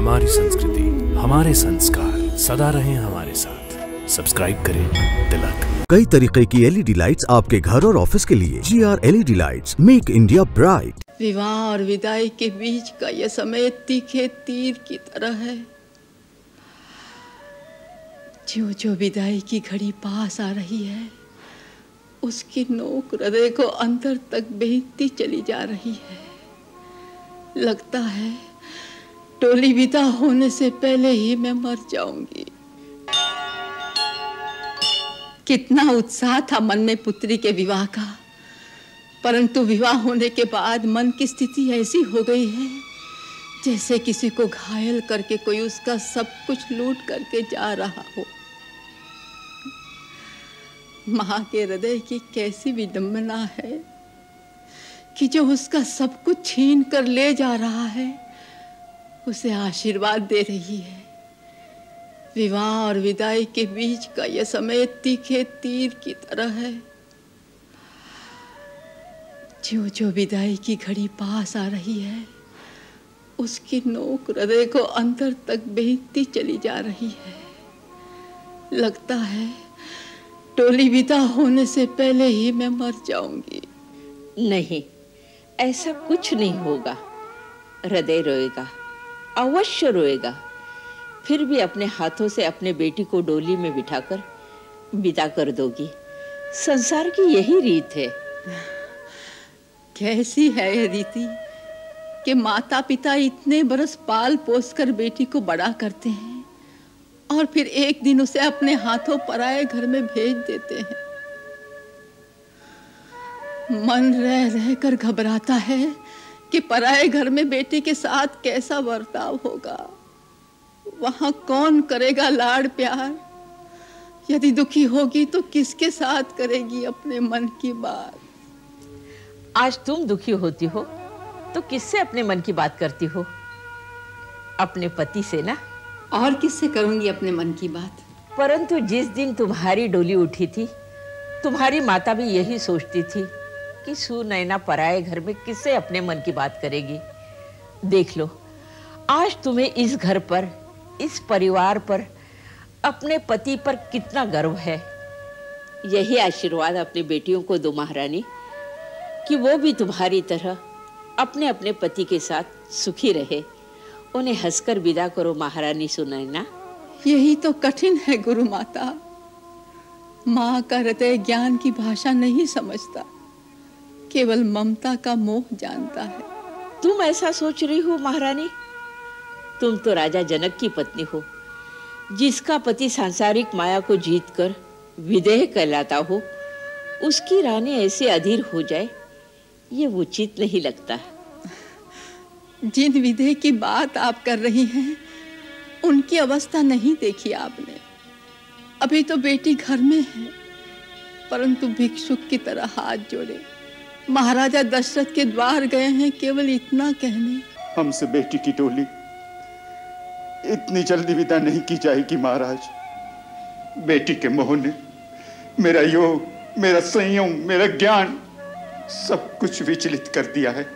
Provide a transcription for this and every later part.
हमारी संस्कृति, हमारे संस्कार सदा रहें हमारे साथ। सब्सक्राइब करें तिलक। कई तरीके की एलईडी लाइट्स आपके घर और ऑफिस के लिए। GR LED lights, make India bright. विवाह और विदाई के बीच का यह समय तीखे तीर की तरह है। जो विदाई की घड़ी पास आ रही है, उसकी नोक हृदय को अंदर तक बेहती चली जा रही है। लगता है टोली विदा होने से पहले ही मैं मर जाऊंगी। कितना उत्साह था मन में पुत्री के विवाह का, परंतु विवाह होने के बाद मन की स्थिति ऐसी हो गई है जैसे किसी को घायल करके कोई उसका सब कुछ लूट करके जा रहा हो। माँ के हृदय की कैसी विडंबना है कि जो उसका सब कुछ छीन कर ले जा रहा है, उसे आशीर्वाद दे रही है। विवाह और विदाई के बीच का यह समय तीखे तीर की तरह है। जो विदाई की घड़ी पास आ रही है, उसकी नोक हृदय को अंदर तक बेहती चली जा रही है। लगता है टोली विदा होने से पहले ही मैं मर जाऊंगी। नहीं, ऐसा कुछ नहीं होगा। हृदय रोएगा, अवश्य रोएगा। फिर भी अपने हाथों से अपने बेटी को डोली में बिठाकर विदा कर दोगी। संसार की यही रीत है। कैसी है यह रीति कि माता पिता इतने बरस पाल पोस कर बेटी को बड़ा करते हैं और फिर एक दिन उसे अपने हाथों पराए घर में भेज देते हैं। मन रह रह कर घबराता है कि पराए घर में बेटी के साथ कैसा बर्ताव होगा। वहां कौन करेगा लाड़ प्यार? यदि दुखी होगी तो किसके साथ करेगी अपने मन की बात? आज तुम दुखी होती हो तो किससे अपने मन की बात करती हो? अपने पति से ना। और किससे करूंगी अपने मन की बात? परंतु जिस दिन तुम्हारी डोली उठी थी, तुम्हारी माता भी यही सोचती थी कि सुनैना पराए घर में किससे अपने मन की बात करेगी। देख लो, आज तुम्हें इस घर पर, इस परिवार पर, अपने पति पर कितना गर्व है। यही आशीर्वाद अपनी बेटियों को दो महारानी, कि वो भी तुम्हारी तरह अपने अपने पति के साथ सुखी रहे। उन्हें हंसकर विदा करो महारानी सुनैना। यही तो कठिन है गुरु माता। माँ का हृदय ज्ञान की भाषा नहीं समझता, केवल ममता का मोह जानता है। तुम ऐसा सोच रही हो महारानी? तुम तो राजा जनक की पत्नी हो, जिसका पति सांसारिक माया को जीतकर विदेह कहलाता हो। उसकी रानी ऐसे अधीर हो जाए, ये उचित नहीं लगता। जिन विदेह की बात आप कर रही हैं, उनकी अवस्था नहीं देखी आपने। अभी तो बेटी घर में है, परंतु भिक्षुक की तरह हाथ जोड़े महाराजा दशरथ के द्वार गए हैं, केवल इतना कहने। हमसे बेटी की डोली इतनी जल्दी विदा नहीं की जाएगी महाराज। बेटी के मोह ने मेरा योग, मेरा संयम, मेरा ज्ञान सब कुछ विचलित कर दिया है।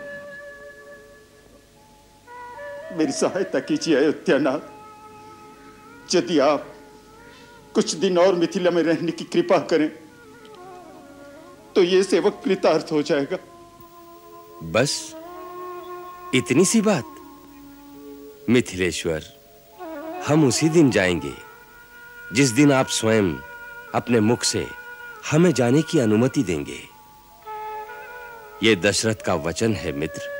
मेरी सहायता कीजिए अयोध्यानाथ। यदि आप कुछ दिन और मिथिला में रहने की कृपा करें तो ये सेवक कृतार्थ हो जाएगा। बस इतनी सी बात? मिथिलेश्वर, हम उसी दिन जाएंगे जिस दिन आप स्वयं अपने मुख से हमें जाने की अनुमति देंगे। ये दशरथ का वचन है मित्र।